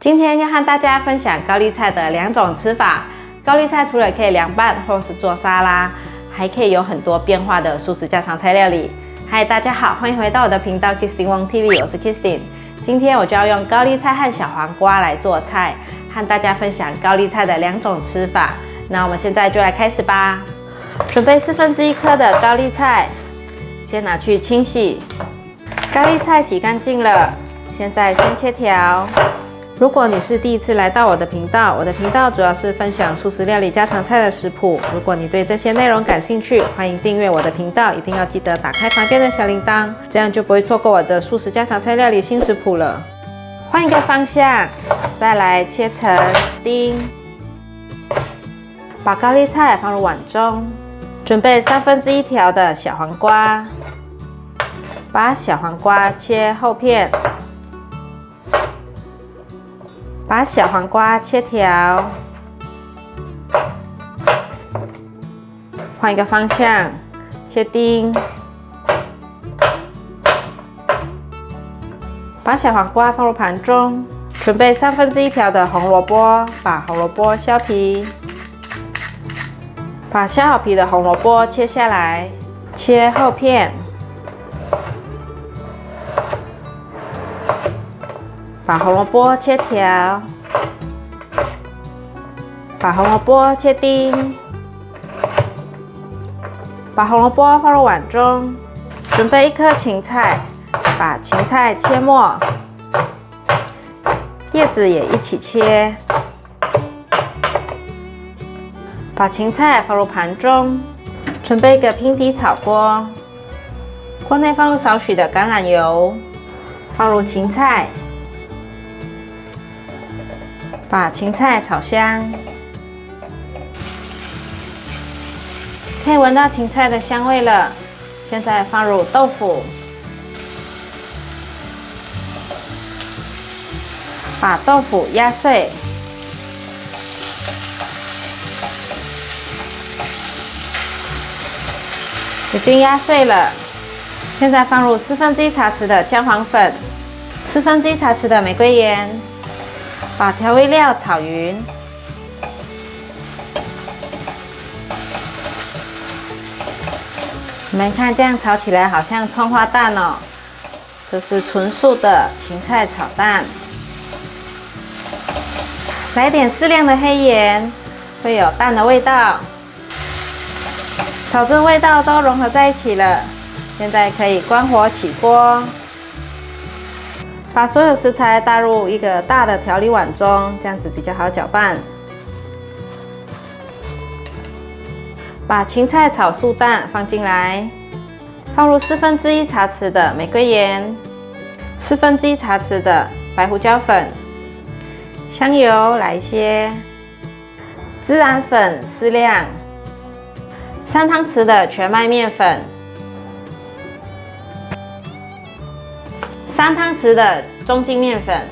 今天要和大家分享高丽菜的2种吃法。高丽菜除了可以凉拌或是做沙拉，还可以有很多变化的素食家常菜料理。嗨，大家好，欢迎回到我的频道 Kristin Wong TV， 我是 Kristin。今天我就要用高丽菜和小黄瓜来做菜，和大家分享高丽菜的2种吃法。那我们现在就来开始吧。准备1/4颗的高丽菜，先拿去清洗。高丽菜洗干净了，现在先切条。如果你是第一次来到我的频道，我的频道主要是分享素食料理家常菜的食谱。如果你对这些内容感兴趣，欢迎订阅我的频道，一定要记得打开旁边的小铃铛，这样就不会错过我的素食家常菜料理新食谱了。换一个方向，再来切成丁。把高丽菜放入碗中，准备1/3条的小黄瓜，把小黄瓜切厚片。把小黄瓜切条，换一个方向，切丁。把小黄瓜放入盘中，准备1/3条的红萝卜，把红萝卜削皮。把削好皮的红萝卜切下来，切厚片。把红萝卜切条，把红萝卜切丁，把红萝卜放入碗中，准备1颗芹菜，把芹菜切末，叶子也一起切。把芹菜放入盘中，准备一个平底炒锅，锅内放入少许的橄榄油，放入芹菜。把芹菜炒香，可以闻到芹菜的香味了。现在放入豆腐，把豆腐压碎，已经压碎了。现在放入1/4茶匙的姜黄粉，1/4茶匙的玫瑰盐。把调味料炒匀，你们看这样炒起来好像葱花蛋哦，这是纯素的芹菜炒蛋。来点适量的黑盐，会有蛋的味道。炒至味道都融合在一起了，现在可以关火起锅。把所有食材倒入一个大的调理碗中，这样子比较好搅拌。把芹菜炒素蛋放进来，放入1/4茶匙的玫瑰盐，1/4茶匙的白胡椒粉，香油来一些，孜然粉适量，3汤匙的全麦面粉。3汤匙的中筋面粉，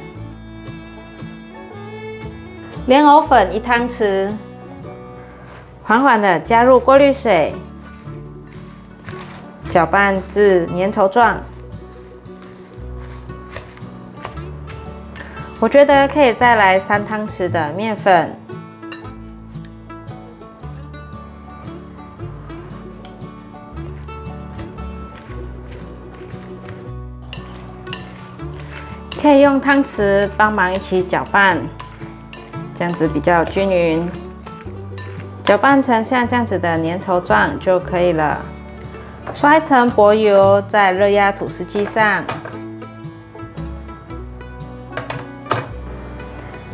莲藕粉1汤匙，缓缓的加入过滤水，搅拌至粘稠状。我觉得可以再来3汤匙的面粉。可以用汤匙帮忙一起搅拌，这样子比较均匀。搅拌成像这样子的粘稠状就可以了。刷一层薄油在热压吐司机上，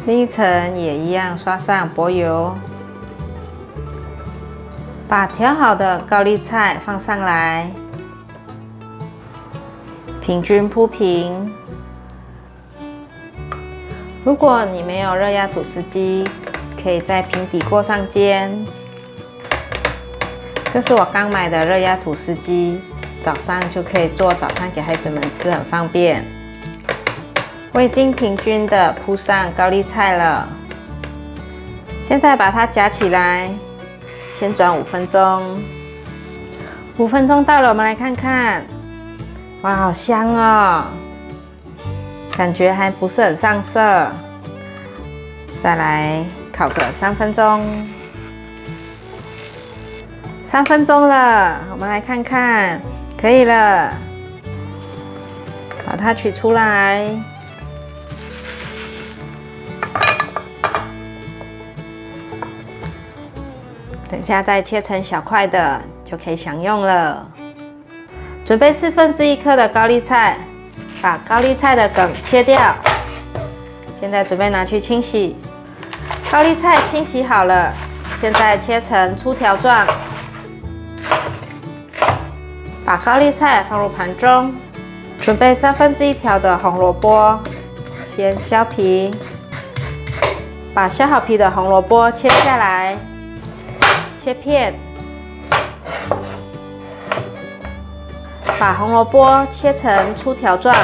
另一层也一样刷上薄油。把调好的高丽菜放上来，平均铺平。如果你没有热压吐司机，可以在平底锅上煎。这是我刚买的热压吐司机，早上就可以做早餐给孩子们吃，很方便。我已经平均的铺上高丽菜了，现在把它夹起来，先转5分钟。5分钟到了，我们来看看。哇，好香哦！感觉还不是很上色，再来烤个3分钟。3分钟了，我们来看看，可以了。把它取出来。等下再切成小块的，就可以享用了。准备1/4颗的高丽菜，把高丽菜的梗切掉。现在准备拿去清洗。高丽菜清洗好了，现在切成粗条状。把高丽菜放入盘中，准备1/3条的红萝卜，先削皮。把削好皮的红萝卜切下来。切片，把红萝卜切成粗条状，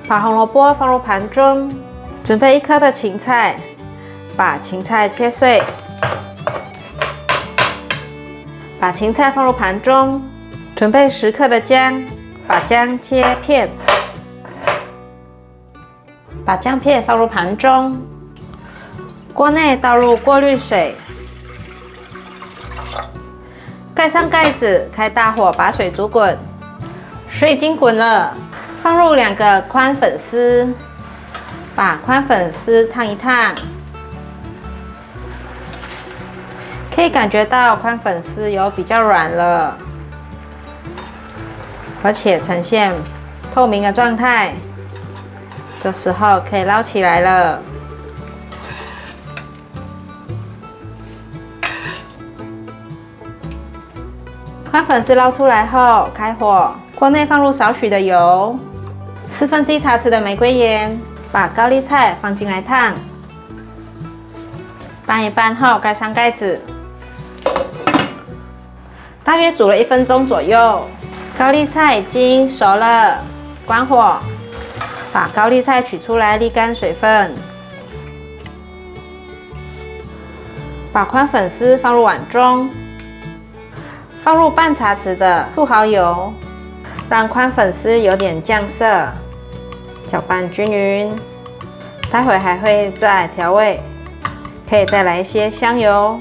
把红萝卜放入盘中，准备1颗的芹菜，把芹菜切碎，把芹菜放入盘中，准备10克的姜，把姜切片，把姜片放入盘中。锅内倒入过滤水，盖上盖子，开大火把水煮滚。水已经滚了，放入2个宽粉丝，把宽粉丝烫一烫。可以感觉到宽粉丝有比较软了，而且呈现透明的状态。这时候可以捞起来了。宽粉丝捞出来后，开火，锅内放入少许的油，1/4茶匙的玫瑰盐，把高丽菜放进来烫，拌一拌后盖上盖子，大约煮了1分钟左右。高丽菜已经熟了，关火，把高丽菜取出来沥干水分，把宽粉丝放入碗中。放入半茶匙的素蚝油，让宽粉丝有点酱色，搅拌均匀。待会还会再调味，可以再来一些香油，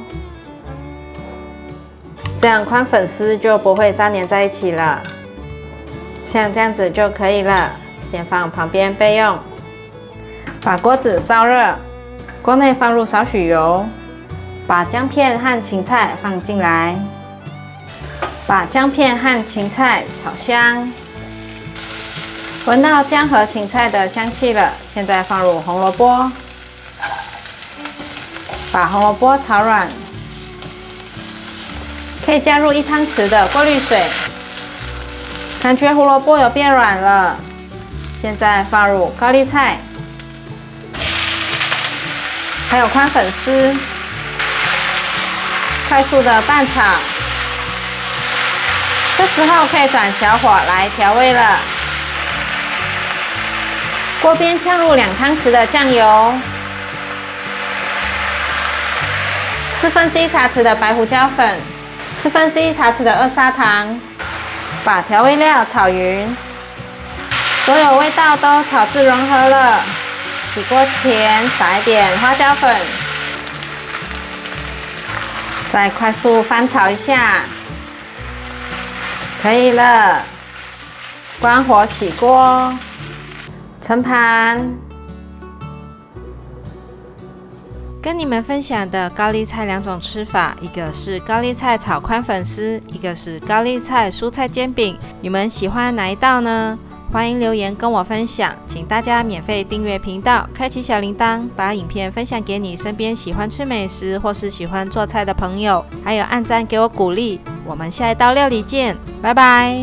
这样宽粉丝就不会粘连在一起了。像这样子就可以了，先放旁边备用。把锅子烧热，锅内放入少许油，把姜片和芹菜放进来。把姜片和芹菜炒香，闻到姜和芹菜的香气了，现在放入红萝卜，把红萝卜炒软，可以加入1汤匙的过滤水，感觉胡萝卜有变软了，现在放入高丽菜，还有宽粉丝，快速的拌炒。这时候可以转小火来调味了。锅边呛入2汤匙的酱油，1/4茶匙的白胡椒粉，1/4茶匙的2砂糖，把调味料炒匀，所有味道都炒至融合了。起锅前撒一点花椒粉，再快速翻炒一下。可以了，关火起锅，盛盘。跟你们分享的高丽菜2种吃法，一个是高丽菜炒宽粉丝，一个是高丽菜蔬菜煎饼。你们喜欢哪一道呢？欢迎留言跟我分享，请大家免费订阅频道，开启小铃铛，把影片分享给你身边喜欢吃美食或是喜欢做菜的朋友，还有按赞给我鼓励。我们下一道料理见，拜拜。